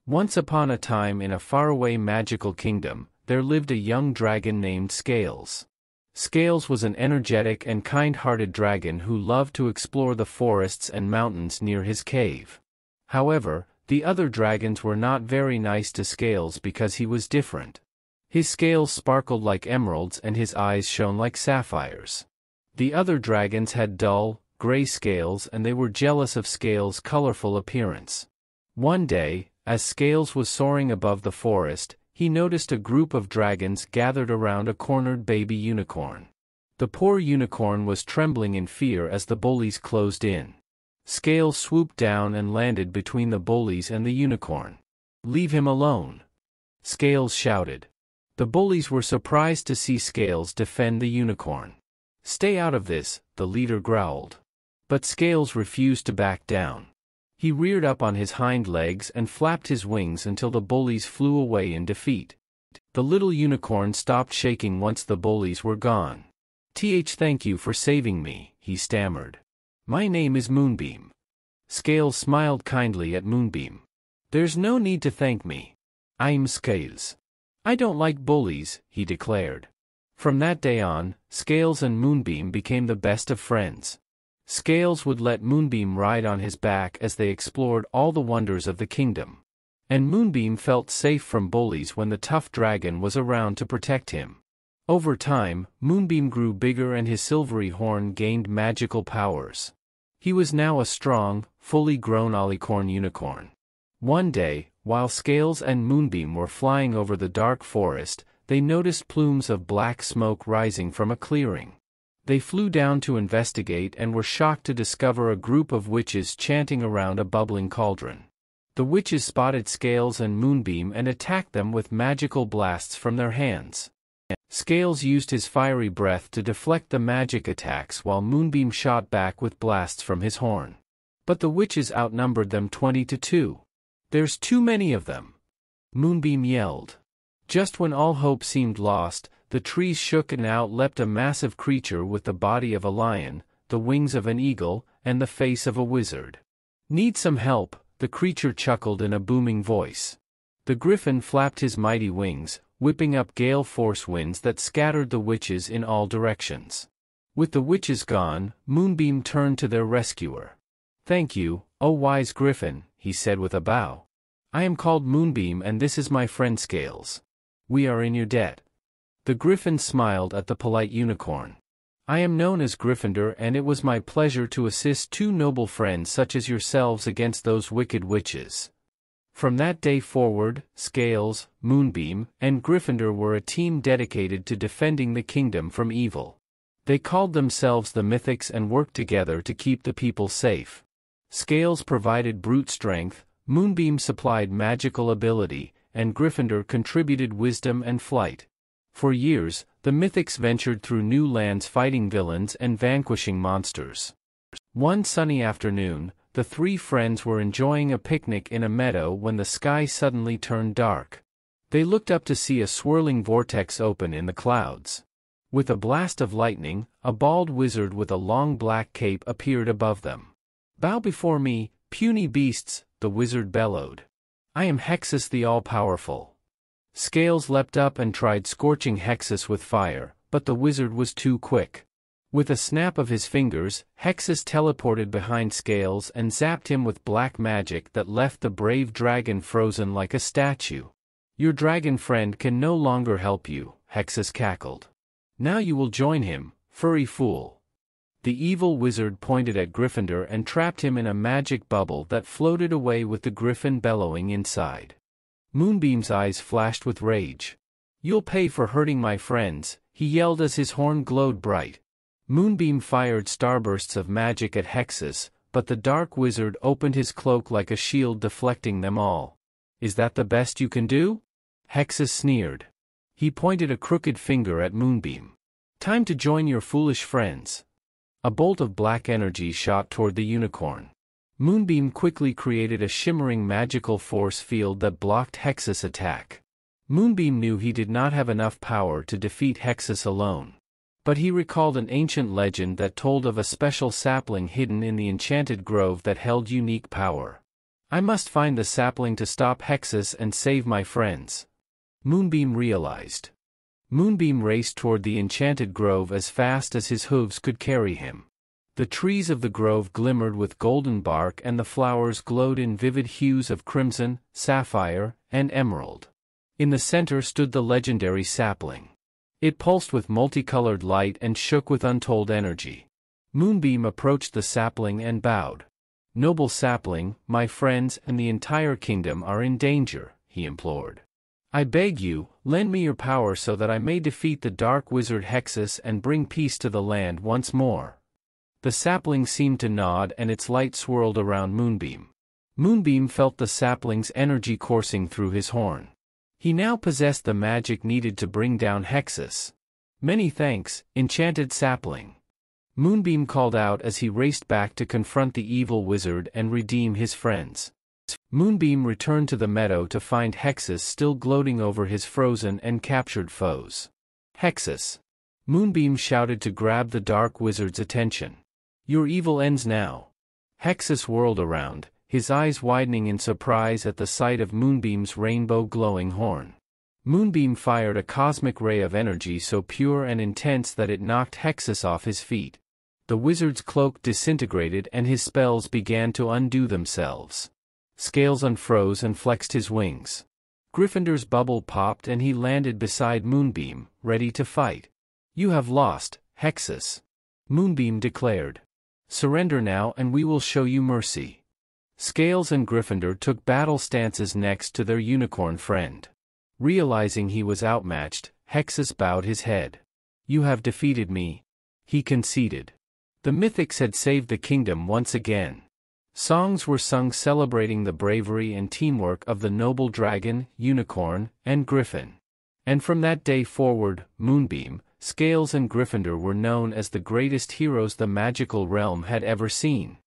Once upon a time in a faraway magical kingdom, there lived a young dragon named Scales. Scales was an energetic and kind-hearted dragon who loved to explore the forests and mountains near his cave. However, the other dragons were not very nice to Scales because he was different. His scales sparkled like emeralds and his eyes shone like sapphires. The other dragons had dull, gray scales and they were jealous of Scales' colorful appearance. One day, as Scales was soaring above the forest, he noticed a group of dragons gathered around a cornered baby unicorn. The poor unicorn was trembling in fear as the bullies closed in. Scales swooped down and landed between the bullies and the unicorn. "Leave him alone!" Scales shouted. The bullies were surprised to see Scales defend the unicorn. "Stay out of this," the leader growled. But Scales refused to back down. He reared up on his hind legs and flapped his wings until the bullies flew away in defeat. The little unicorn stopped shaking once the bullies were gone. Thank you for saving me," he stammered. "My name is Moonbeam." Scales smiled kindly at Moonbeam. "There's no need to thank me. I'm Scales. I don't like bullies," he declared. From that day on, Scales and Moonbeam became the best of friends. Scales would let Moonbeam ride on his back as they explored all the wonders of the kingdom. And Moonbeam felt safe from bullies when the tough dragon was around to protect him. Over time, Moonbeam grew bigger and his silvery horn gained magical powers. He was now a strong, fully grown alicorn unicorn. One day, while Scales and Moonbeam were flying over the dark forest, they noticed plumes of black smoke rising from a clearing. They flew down to investigate and were shocked to discover a group of witches chanting around a bubbling cauldron. The witches spotted Scales and Moonbeam and attacked them with magical blasts from their hands. Scales used his fiery breath to deflect the magic attacks while Moonbeam shot back with blasts from his horn. But the witches outnumbered them 20-2. "There's too many of them!" Moonbeam yelled. Just when all hope seemed lost, the trees shook and out leapt a massive creature with the body of a lion, the wings of an eagle, and the face of a wizard. "Need some help?" the creature chuckled in a booming voice. The griffin flapped his mighty wings, whipping up gale force winds that scattered the witches in all directions. With the witches gone, Moonbeam turned to their rescuer. "Thank you, O wise griffin," he said with a bow. "I am called Moonbeam and this is my friend Scales. We are in your debt." The griffin smiled at the polite unicorn. "I am known as Gryffindor and it was my pleasure to assist two noble friends such as yourselves against those wicked witches." From that day forward, Scales, Moonbeam, and Gryffindor were a team dedicated to defending the kingdom from evil. They called themselves the Mythics and worked together to keep the people safe. Scales provided brute strength, Moonbeam supplied magical ability, and Gryffindor contributed wisdom and flight. For years, the Mythics ventured through new lands fighting villains and vanquishing monsters. One sunny afternoon, the three friends were enjoying a picnic in a meadow when the sky suddenly turned dark. They looked up to see a swirling vortex open in the clouds. With a blast of lightning, a bald wizard with a long black cape appeared above them. "Bow before me, puny beasts," the wizard bellowed. "I am Hexus the All-Powerful." Scales leapt up and tried scorching Hexus with fire, but the wizard was too quick. With a snap of his fingers, Hexus teleported behind Scales and zapped him with black magic that left the brave dragon frozen like a statue. "Your dragon friend can no longer help you," Hexus cackled. "Now you will join him, furry fool." The evil wizard pointed at Gryffindor and trapped him in a magic bubble that floated away with the griffin bellowing inside. Moonbeam's eyes flashed with rage. "You'll pay for hurting my friends," he yelled as his horn glowed bright. Moonbeam fired starbursts of magic at Hexus, but the dark wizard opened his cloak like a shield deflecting them all. "Is that the best you can do?" Hexus sneered. He pointed a crooked finger at Moonbeam. "Time to join your foolish friends." A bolt of black energy shot toward the unicorn. Moonbeam quickly created a shimmering magical force field that blocked Hexus' attack. Moonbeam knew he did not have enough power to defeat Hexus alone. But he recalled an ancient legend that told of a special sapling hidden in the Enchanted grove that held unique power. I must find the sapling to stop Hexus and save my friends. Moonbeam realized. Moonbeam raced toward the enchanted grove as fast as his hooves could carry him. The trees of the grove glimmered with golden bark and the flowers glowed in vivid hues of crimson, sapphire, and emerald. In the center stood the legendary sapling. It pulsed with multicolored light and shook with untold energy. Moonbeam approached the sapling and bowed. "Noble sapling, my friends and the entire kingdom are in danger," he implored. "I beg you, lend me your power so that I may defeat the dark wizard Hexus and bring peace to the land once more." The sapling seemed to nod and its light swirled around Moonbeam. Moonbeam felt the sapling's energy coursing through his horn. He now possessed the magic needed to bring down Hexus. "Many thanks, enchanted sapling," Moonbeam called out as he raced back to confront the evil wizard and redeem his friends. Moonbeam returned to the meadow to find Hexus still gloating over his frozen and captured foes. "Hexus!" Moonbeam shouted to grab the dark wizard's attention. "Your evil ends now." Hexus whirled around, his eyes widening in surprise at the sight of Moonbeam's rainbow-glowing horn. Moonbeam fired a cosmic ray of energy so pure and intense that it knocked Hexus off his feet. The wizard's cloak disintegrated and his spells began to undo themselves. Scales unfroze and flexed his wings. Gryffindor's bubble popped and he landed beside Moonbeam, ready to fight. "You have lost, Hexus," Moonbeam declared. "Surrender now and we will show you mercy." Scales and Gryffindor took battle stances next to their unicorn friend. Realizing he was outmatched, Hexus bowed his head. "You have defeated me," he conceded. The Mythics had saved the kingdom once again. Songs were sung celebrating the bravery and teamwork of the noble dragon, unicorn, and griffin. And from that day forward, Moonbeam, Scales and Gryffindor were known as the greatest heroes the magical realm had ever seen.